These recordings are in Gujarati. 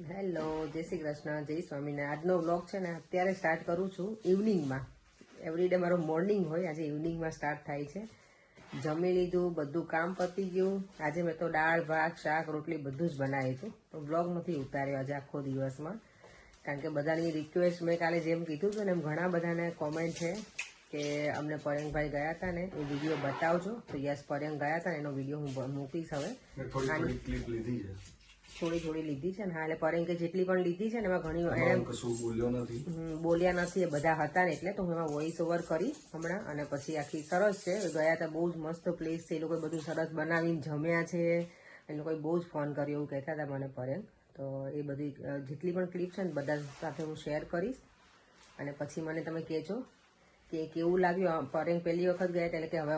હેલો, જય શ્રી કૃષ્ણ, જય સ્વામિનારાયણ. આજનો વ્લોગ છે ને અત્યારે સ્ટાર્ટ કરું છું ઇવનિંગમાં. એવરીડે મારો મોર્નિંગ હોય, આજે ઇવનિંગમાં સ્ટાર્ટ થાય છે. જમી લીધું, બધું કામ પતી ગયું. આજે મેં તો દાળ ભાત શાક રોટલી બધું જ બનાવ્યું હતું, તો વ્લોગ નથી ઉતાર્યો આજે આખો દિવસમાં, કારણ કે બધાની રિક્વેસ્ટ મેં કાલે જેમ કીધું હતું ને એમ ઘણા બધાને કોમેન્ટ છે કે અમને પર્યંકભાઈ ગયા હતા ને એ વિડીયો બતાવજો. તો યસ, પર્યંક ગયા હતા ને એનો વિડીયો હું મૂકીશ. હવે થોડી લીધી છે ને. હા, એટલે પર્યંકે જેટલી પણ લીધી છે ને એમાં ઘણી બોલ્યા નથી, એ બધા હતા ને એટલે તો હું એમાં વોઇસ ઓવર કરી હમણાં. અને પછી આખી સરસ છે, ગયા હતા, બહુ જ મસ્ત પ્લેસ છે, એ લોકોએ બધું સરસ બનાવીને જમ્યા છે, એ લોકોએ બહુ જ ફોન કર્યો એવું કહેતા હતા મને પર્યંક. તો એ બધી જેટલી પણ ક્લિપ છે ને બધા સાથે હું શેર કરીશ, અને પછી મને તમે કહેજો કે કેવું લાગ્યું. પર્યંક પહેલી વખત ગયા એટલે કે હવે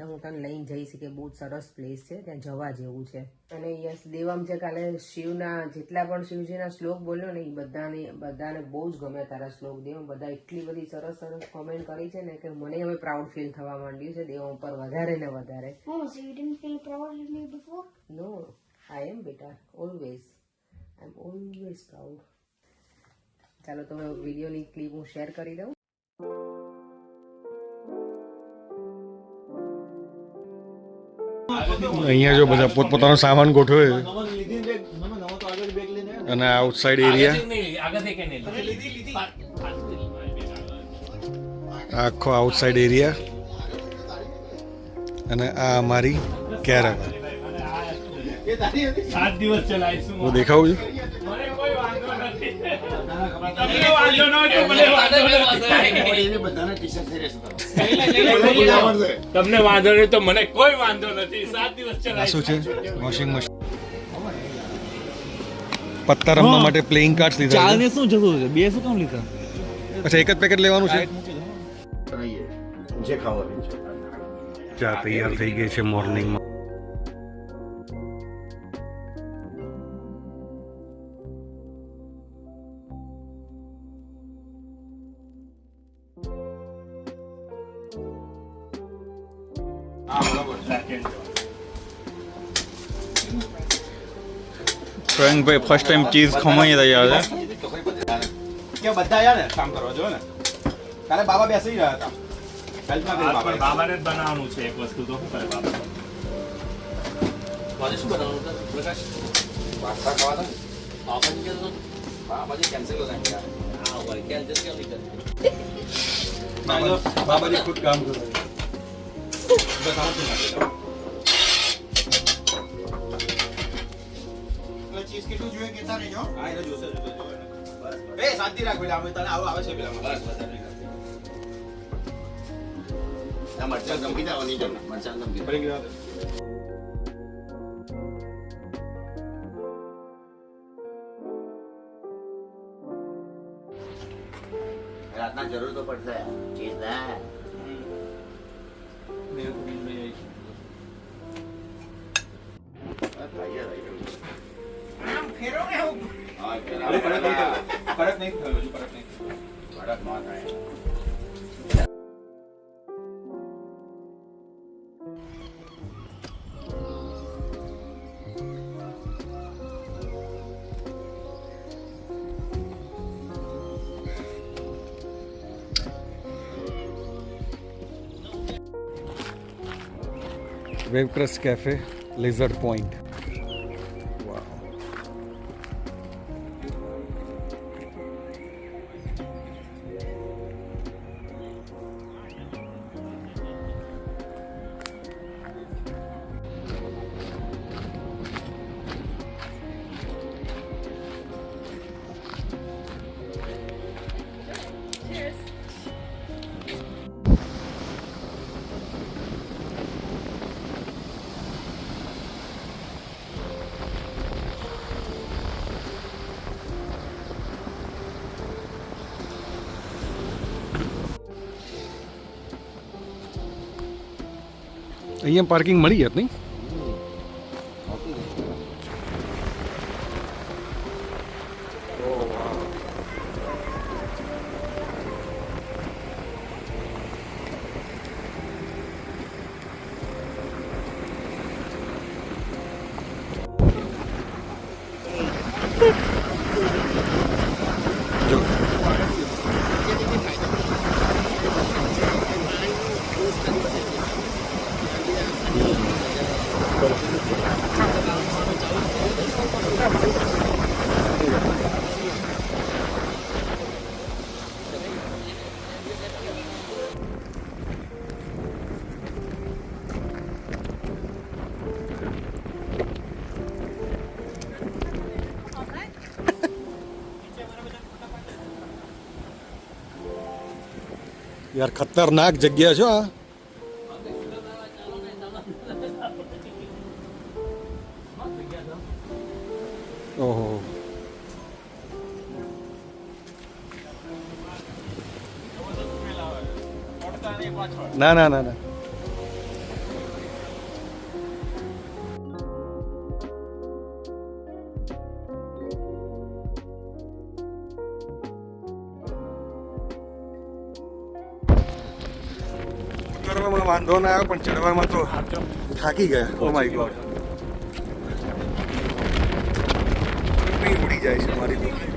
હું તને લઈને જઈશ, કે બહુ જ સરસ પ્લેસ છે, ત્યાં જવા જેવું છે. અને યસ, દેવમ છે કાલે શિવના જેટલા પણ શિવજીના શ્લોક બોલ્યો ને એ બધાને બહુ જ ગમ્યા તારા શ્લોક દેવમ. બધા એટલી બધી સરસ સરસ કોમેન્ટ કરી છે ને કે મને હવે પ્રાઉડ ફીલ થવા માંડ્યું છે દેવમ ઉપર વધારે ને વધારે. નો, આઈ એમ બેટા, always I am always proud. ચાલો તમે વિડીયોની ક્લિપ હું શેર કરી દઉં. અહીંયા જો બધા પોતપોતાનો સામાન ગોઠવે અને આઉટસાઇડ એરિયા, આખો આઉટસાઇડ એરિયા. અને આ અમારી કેરમ. હું દેખાવું છું. તમને વાંધો નહીં તો મને કોઈ વાંધો નથી. 7 દિવસ ચલાય. શું છે? Washing machine. પત્તા રમવા માટે પ્લેઇંગ કાર્ડ્સ લીધા. ચાને શું જરૂર છે? બે શું કામ લીધા? અચ્છા, એક જ પેકેટ લેવાનું છે. જે ખાવાનું છે. ચા તૈયાર થઈ ગઈ છે મોર્નિંગમાં. પ્રિયંકભાઈ ફર્સ્ટ ટાઈમ ચીઝ ખમાઈ રહ્યા છે. કે બધા આયા ને કામ કરવા જો ને. કાલે બાબા બેસી રહ્યા હતા. બાબાને જ બનાવવાનું છે એક વસ્તુ, તો શું કરે બાબા? મારે શું બનાવવાનું હતું પ્રકાશ? પાસ્તા ખાવાના. બાબા કે તો બાબા કેન્સલ કરી નાખ્યા. હા, ભાઈ કેન્સલ કેમ નહીં કરી? બાબાજી ખુદ કામ કરે. બસ આમ જ નાખે. ચીઝ કેટલું જોઈએ કેતા રહેજો. હા, એને જોશે બસ. એ શાંતિ રાખ બેટા, અમે તને આવે છે પેલા બસ આ મરચાં ગમી દેવાની છે. મરચાં ગમી પડી ગયા. રાતના જરૂર તો પડશે ચીઝ ના. કડક નહીં થયો, કડક નહીં કડક ના થાય. વેવક્રસ્ટ કેફે, લેઝર્ડ પોઈન્ટ. અહીંયા પાર્કિંગ મળી જાત નહીં? યાર ખતરનાક જગ્યા છો આ. ઓહો, ના ના ના ના. ઉતરવામાં વાંધો ના આવ્યો પણ ચડવામાં તો થાકી ગયા. ઓ માય ગોડ, ઉડી જાય છે મારી દીકરી.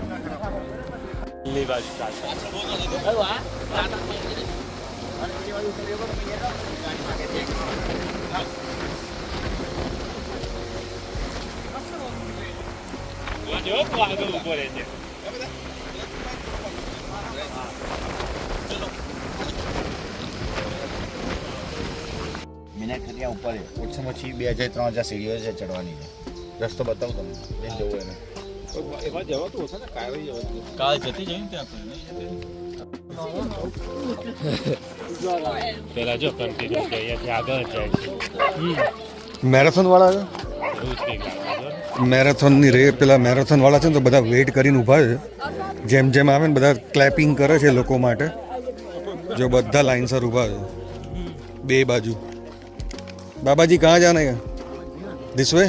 જો તું આગળ ઉભો રહે છે. મિનિટ ત્યાં ઉપર ઓછામાં ઓછી 2000-3000 સીડીઓ છે ચડવાની. રસ્તો બતાવું તમને જેમ જવું એને. એમાં જવાતું હશે ને કાલે જવાતું. કાલ જતી જઈને ત્યાં પેલા જો કન્ટિન્યુ છે અહીંયાથી આગળ જ જાય છે. મેરેથોન વાળા છે. એવું જ કંઈક લાગે છે. મેરેથોનની પેલા મેરેથોન વાળા છે ને તો બધા વેઇટ કરીને ઊભા છે. જેમ જેમ આવે ને બધા ક્લેપિંગ કરે છે લોકો માટે. જો બધા લાઇનસર ઊભા છે બે બાજુ. બાબાજી કहाँ जाना है? This way?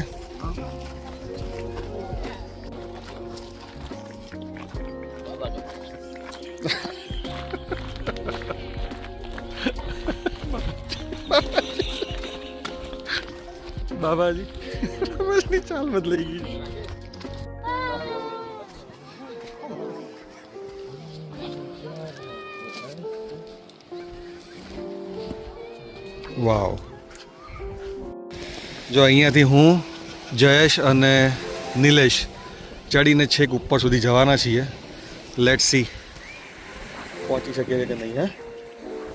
बाबाजी बदली चाल बदलेगी. વાવ. જો અહીંયાથી હું જયેશ અને નિલેશ ચડીને છેક ઉપર સુધી જવાના છીએ. લેટ સી પહોંચી શકીએ કે નહીં. હે,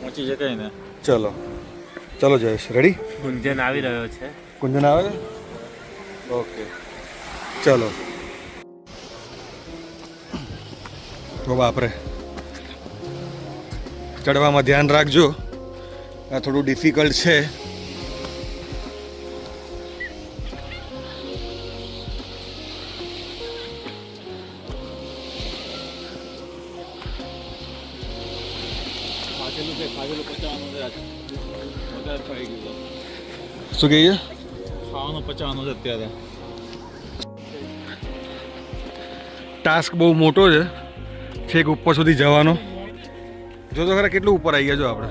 પહોંચી શકાય ને. ચલો ચલો જયેશ, રેડી? ગુંજન આવી રહ્યો છે. કુંજન આવે છે? ઓકે ચલો. તો બાપરે, ચડવામાં ધ્યાન રાખજો, આ થોડું ડિફિકલ્ટ છે. શું કહીએ? ખાવાનું પચાવવાનું છે અત્યારે. ટાસ્ક બહુ મોટો છે, છેક ઉપર સુધી જવાનો. જો તો ખરા કેટલું ઉપર આવી ગયા. જો આપણે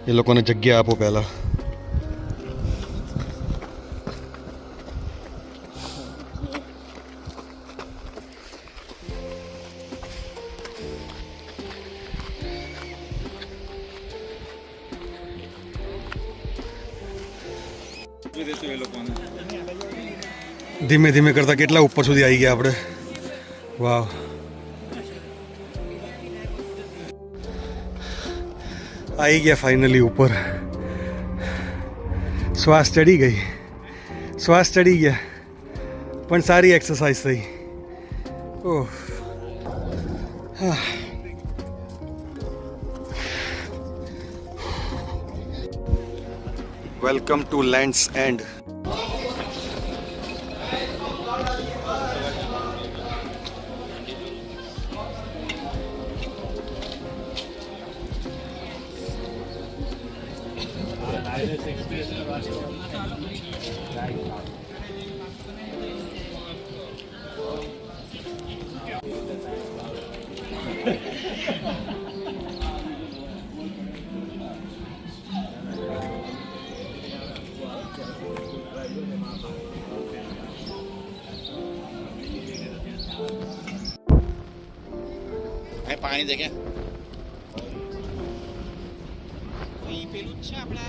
એ લોકોને જગ્યા આપો પહેલા. ધીમે ધીમે કરતા કેટલા ઉપર સુધી આવી ગયા આપણે. વાવ. આવી ગયા ફાઇનલી ઉપર. શ્વાસ ચડી ગઈ, શ્વાસ ચડી ગયા, પણ સારી એક્સરસાઇઝ થઈ. ઓહ, વેલકમ ટુ લેન્ડ્સ એન્ડ. પાણી દેખે પેલું જ છે આપણે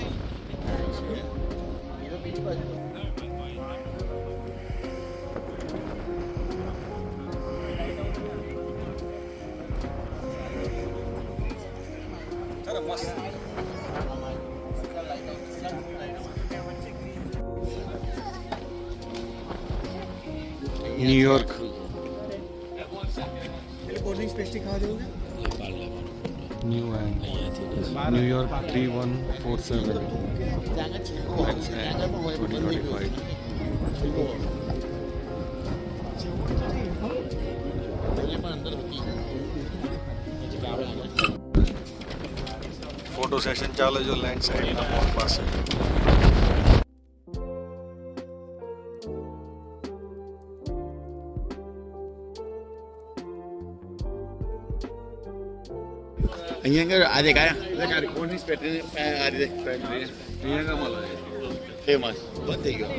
ન્યુયોર્ક ન્યુયોર્ક 3147 2025 ફોટો સેશન ચાલે જો લેન્ડ સાઈડના મોલ પાસે અહીંયા આ દેખ આયા કોની પેટર્ન આ રીતે અહીંયા કમલ ફેમસ બંધ થઈ ગયો